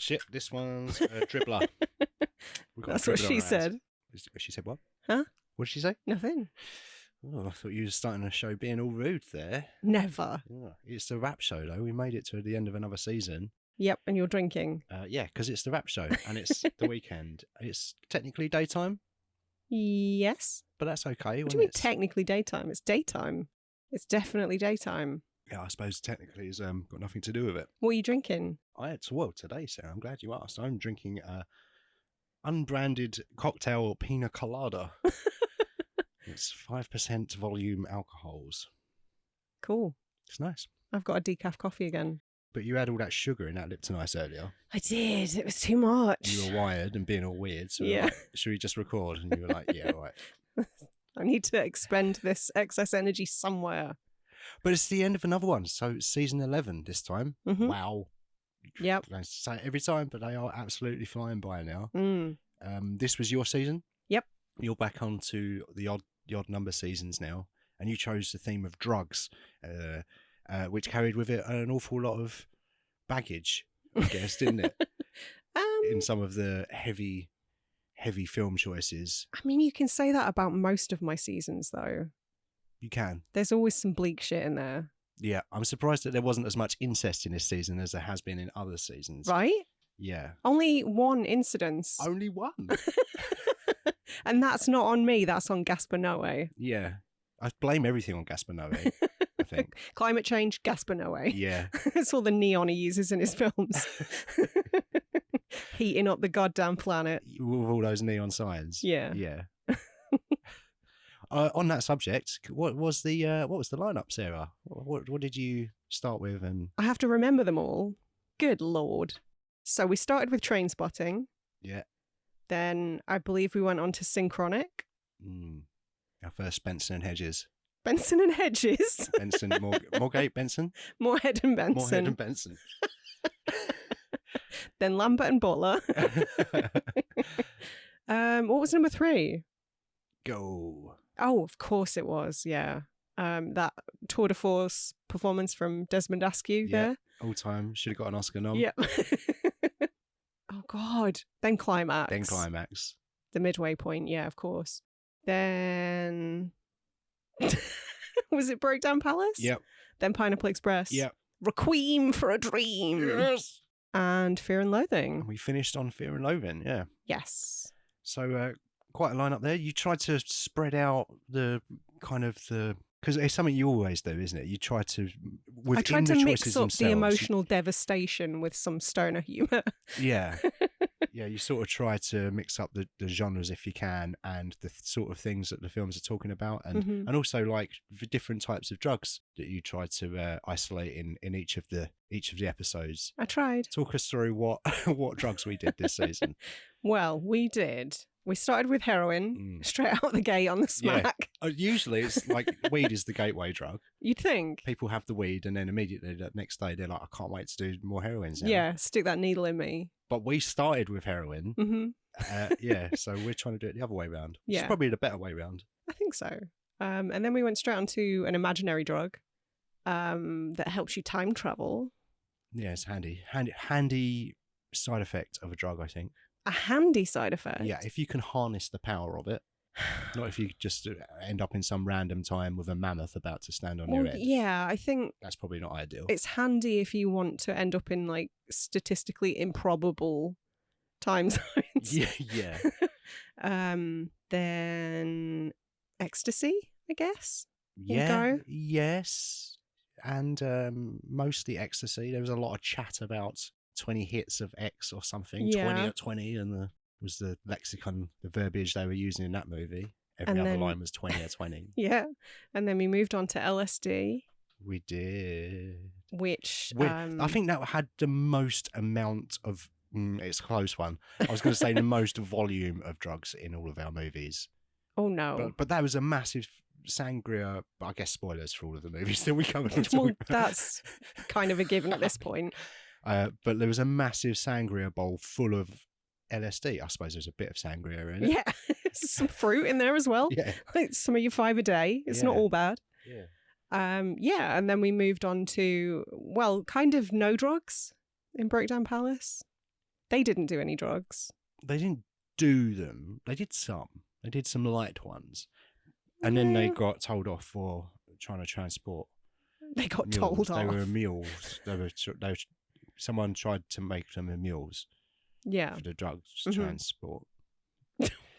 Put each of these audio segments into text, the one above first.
shit, this one's a dribbler. That's what she said. She said what? Huh? What did she say? Nothing. Oh, I thought you were starting a show being all rude there. Never. Yeah. It's the rap show, though. We made it to the end of another season. Yep, and you're drinking. Yeah, because it's the rap show and it's the weekend. It's technically daytime, Yes. but that's okay. What do you mean technically daytime? It's daytime. It's definitely daytime. Yeah, I suppose technically it's got nothing to do with it. What are you drinking? Today, Sarah, I'm glad you asked. I'm drinking a unbranded cocktail pina colada. It's 5% volume alcohols. Cool. It's nice. I've got a decaf coffee again. But you had all that sugar in that Lipton Ice earlier. I did. It was too much. You were wired and being all weird. So yeah. Like, should we just record? And you were like, yeah, all right. I need to expend this excess energy somewhere. But it's the end of another one. So it's season 11 this time. Mm-hmm. Wow. Yep. I say it every time, but they are absolutely flying by now. Mm. This was your season? Yep. You're back onto the odd number seasons now. And you chose the theme of drugs, which carried with it an awful lot of baggage, I guess, didn't it? In some of the heavy film choices. I mean, you can say that about most of my seasons, though. You can. There's always some bleak shit in there. Yeah, I'm surprised that there wasn't as much incest in this season as there has been in other seasons. Right? Yeah. Only one incidence. Only one. And that's not on me, that's on Gaspar Noé. Yeah. I blame everything on Gaspar Noé, I think. Climate change, Gaspar Noé. Yeah. It's all the neon he uses in his films. Heating up the goddamn planet. With all those neon signs. Yeah. Yeah. On that subject, what was the lineup, Sarah? What did you start with? And I have to remember them all. Good Lord. So we started with Trainspotting. Yeah. Then I believe we went on to Synchronic. Our first Benson and Hedges. Benson and Hedges. Benson, Moorgate, Benson. Moorhead and Benson. Moorhead and Benson. Then Lambert and Butler. What was number 3? Go. Oh, of course it was. Yeah. That tour de force performance from Desmond Askew there. All time. Should have got an Oscar nom. Yeah. Oh, God. Then Climax. The midway point. Yeah, of course. Then was it Brokedown Palace? Yep. Then Pineapple Express. Yep. Requiem for a Dream. Yes. And Fear and Loathing. And we finished on Fear and Loathing, yeah. Yes. So quite a lineup there. You tried to spread out the because it's something you always do, isn't it? You try to I tried to mix up the emotional devastation with some stoner humour. Yeah. Yeah, you sort of try to mix up the genres if you can, and the sort of things that the films are talking about, and also like the different types of drugs that you try to isolate in each of the episodes. I tried. Talk us through what drugs we did this season. Well, we started with heroin straight out the gate on the smack. Yeah. Usually it's like weed is the gateway drug. You'd think. People have the weed and then immediately the next day they're like, I can't wait to do more heroin now. Yeah, stick that needle in me. But we started with heroin. Mm-hmm. So we're trying to do it the other way around. Yeah. It's probably the better way round. I think so. And then we went straight onto an imaginary drug that helps you time travel. Yeah, it's handy side effect of a drug, I think. A handy side effect? Yeah, if you can harness the power of it. Not if you just end up in some random time with a mammoth about to stand on your head. Yeah, I think that's probably not ideal. It's handy if you want to end up in like statistically improbable time zones. Yeah. Then ecstasy, I guess. Yeah. Yes. And mostly ecstasy. There was a lot of chat about 20 hits of X or something. Yeah. 20 at 20 and was the lexicon, the verbiage they were using in that movie. Every other line was 20 at 20. Yeah. And then we moved on to LSD. We did. Which... I think that had the most amount of... it's a close one. I was going to say the most volume of drugs in all of our movies. Oh, no. But that was a massive sangria... I guess spoilers for all of the movies that we covered. Well, that's kind of a given at this point. But there was a massive sangria bowl full of LSD. I suppose there's a bit of sangria in it. Yeah, some fruit in there as well. Yeah, like some of your 5 a day. It's not all bad. Yeah. Yeah, and then we moved on to kind of no drugs in Brokedown Palace. They didn't do any drugs. They didn't do them. They did some. They did some light ones. And then they got told off for trying to transport. They got mules. told They off. were mules. Someone tried to make them mules Yeah. for the drugs Mhm. transport.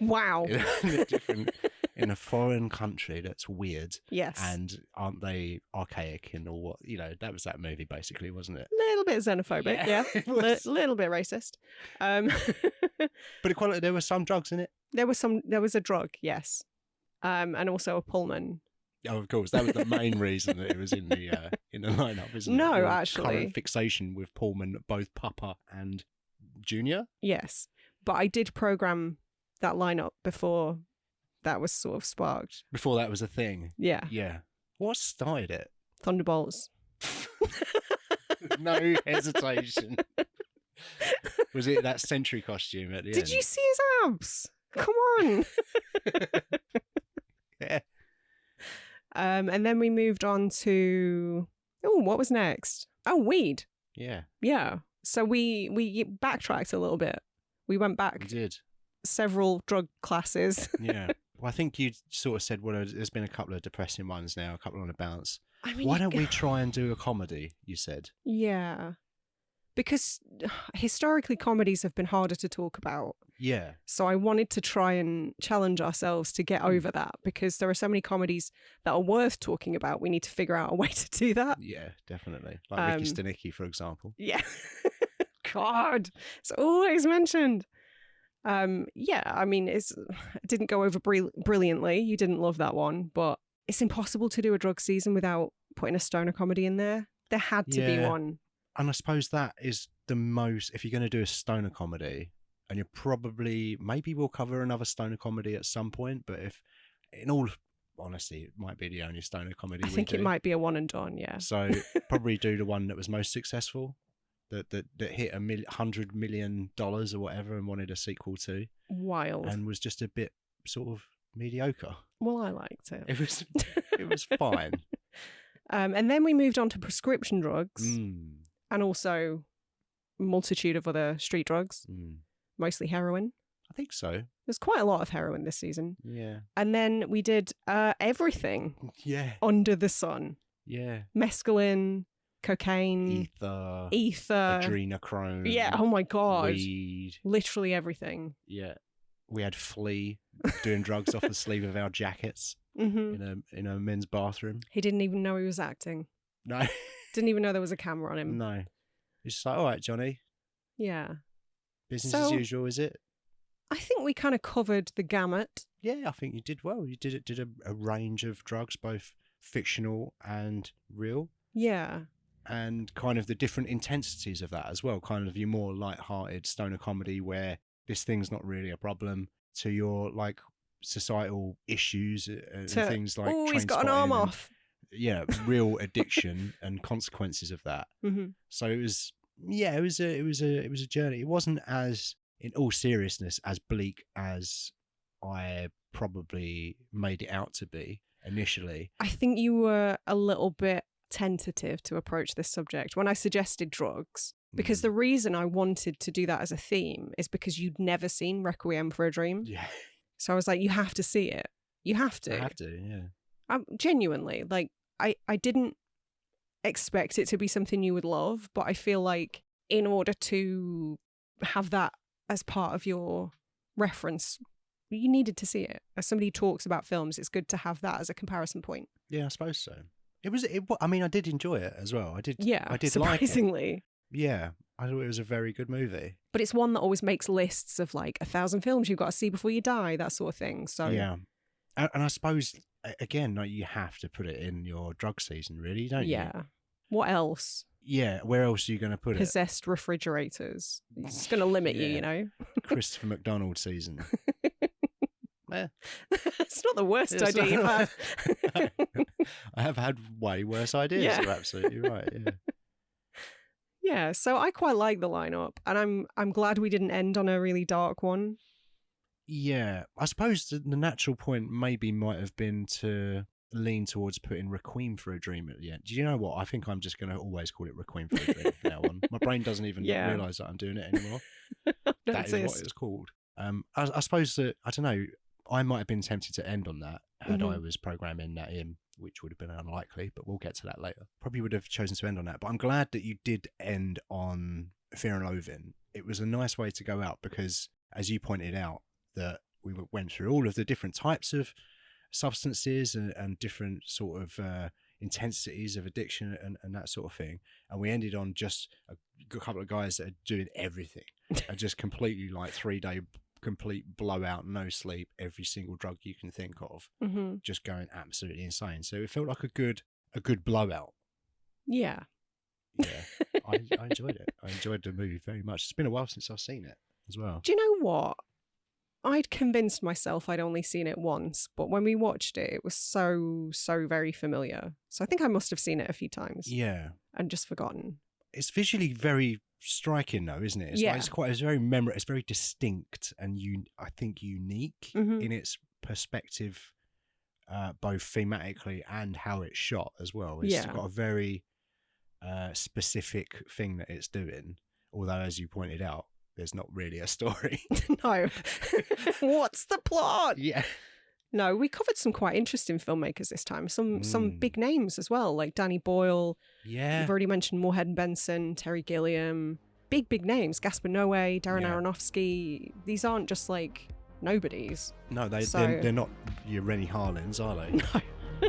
Wow. In a foreign country that's weird. Yes. And aren't they archaic and all what? That was that movie basically, wasn't it? Little bit xenophobic, yeah. It was. Little bit racist. But there were some drugs in it. There was a drug, yes. And also a Pullman. Oh, of course, that was the main reason that it was in the lineup, isn't it? No, Your actually. current fixation with Pullman, both Papa and Junior. Yes. But I did program that lineup before that was sort of sparked. Before that was a thing. Yeah. Yeah. What started it? Thunderbolts. No hesitation. Was it that Sentry costume at the end? Did you see his abs? Come on. Yeah. And then we moved on to what was next? Oh, weed. Yeah. Yeah. So we backtracked a little bit. We went back We did. several drug classes. Yeah. Well, I think you sort of said, well, there's been a couple of depressing ones now, a couple on the bounce. I mean, Why don't we try and do a comedy, you said? Yeah. Because historically comedies have been harder to talk about. Yeah. So I wanted to try and challenge ourselves to get over that, because there are so many comedies that are worth talking about. We need to figure out a way to do that. Yeah, definitely. Like Ricky Stenicki, for example. Yeah. God, it's always mentioned. Yeah, I mean, it didn't go over brilliantly. You didn't love that one, but it's impossible to do a drug season without putting a stoner comedy in there. There had to be one. And I suppose that is the most, if you're going to do a stoner comedy, and maybe we'll cover another stoner comedy at some point, but if, in all honesty, it might be the only stoner comedy I think it might be a one and done, yeah. So probably do the one that was most successful, that hit $100 million or whatever and wanted a sequel to. Wild. And was just a bit sort of mediocre. Well, I liked it. It was fine. And then we moved on to prescription drugs and also a multitude of other street drugs, mostly heroin. I think so. There's quite a lot of heroin this season. Yeah. And then we did everything under the sun. Yeah. Mescaline, cocaine, ether, adrenochrome. Yeah, oh my God. Weed. Literally everything. Yeah. We had Flea doing drugs off the sleeve of our jackets in a men's bathroom. He didn't even know he was acting. No. Didn't even know there was a camera on him. No. It's just like, all right, Johnny. Yeah. Business as usual, is it? I think we kind of covered the gamut. Yeah, I think you did well. You did a range of drugs, both fictional and real. Yeah. And kind of the different intensities of that as well. Kind of your more light-hearted stoner comedy where this thing's not really a problem, to your like societal issues and things like he's got an arm off. Yeah, real addiction and consequences of that. So it was a journey. It wasn't, as in all seriousness, as bleak as I probably made it out to be initially. I think you were a little bit tentative to approach this subject when I suggested drugs, because the reason I wanted to do that as a theme is because you'd never seen Requiem for a Dream. Yeah. So I was like, you have to see it. You have to. I have to, yeah. Genuinely, like, I didn't expect it to be something you would love, but I feel like in order to have that as part of your reference, you needed to see it. As somebody who talks about films, it's good to have that as a comparison point. Yeah, I suppose so. I mean, I did enjoy it as well. I did surprisingly. Like it. Yeah, I thought it was a very good movie. But it's one that always makes lists of like 1,000 films you've got to see before you die, that sort of thing. So yeah, and I suppose again, like, you have to put it in your drug season, really, don't you? Yeah. What else? Yeah, where else are you going to put Possessed refrigerators. It's going to limit you, you know. Christopher McDonald season. Yeah. It's not the worst idea you've had. I have had way worse ideas. Yeah. You're absolutely right. Yeah. Yeah, so I quite like the lineup, and I'm glad we didn't end on a really dark one. Yeah, I suppose the natural point maybe might have been to lean towards putting Requiem for a Dream at the end. Do you know what? I think I'm just going to always call it Requiem for a Dream from now on. My brain doesn't even realise that I'm doing it anymore. That is what it's called. I suppose that, I don't know, I might have been tempted to end on that had I was programming that in, which would have been unlikely, but we'll get to that later. Probably would have chosen to end on that, but I'm glad that you did end on Fear and Loathing. It was a nice way to go out because, as you pointed out, that we went through all of the different types of substances and different sort of intensities of addiction and that sort of thing, and we ended on just a couple of guys that are doing everything and just completely like 3-day complete blowout, no sleep, every single drug you can think of, just going absolutely insane. So it felt like a good blowout. Yeah I enjoyed it. I enjoyed the movie very much. It's been a while since I've seen it as well. Do you know what? I'd convinced myself I'd only seen it once, but when we watched it, it was so very familiar. So I think I must have seen it a few times. Yeah. And just forgotten. It's visually very striking, though, isn't it? It's it's very memorable. It's very distinct and I think unique in its perspective, both thematically and how it's shot as well. It's got a very specific thing that it's doing. Although, as you pointed out, there's not really a story. No. What's the plot? Yeah. No, we covered some quite interesting filmmakers this time. Some big names as well, like Danny Boyle. Yeah. You've already mentioned Moorhead Benson, Terry Gilliam. Big names. Gaspar Noé, Darren Aronofsky. These aren't just like nobodies. No, they're not your Rennie Harlins, are they? No.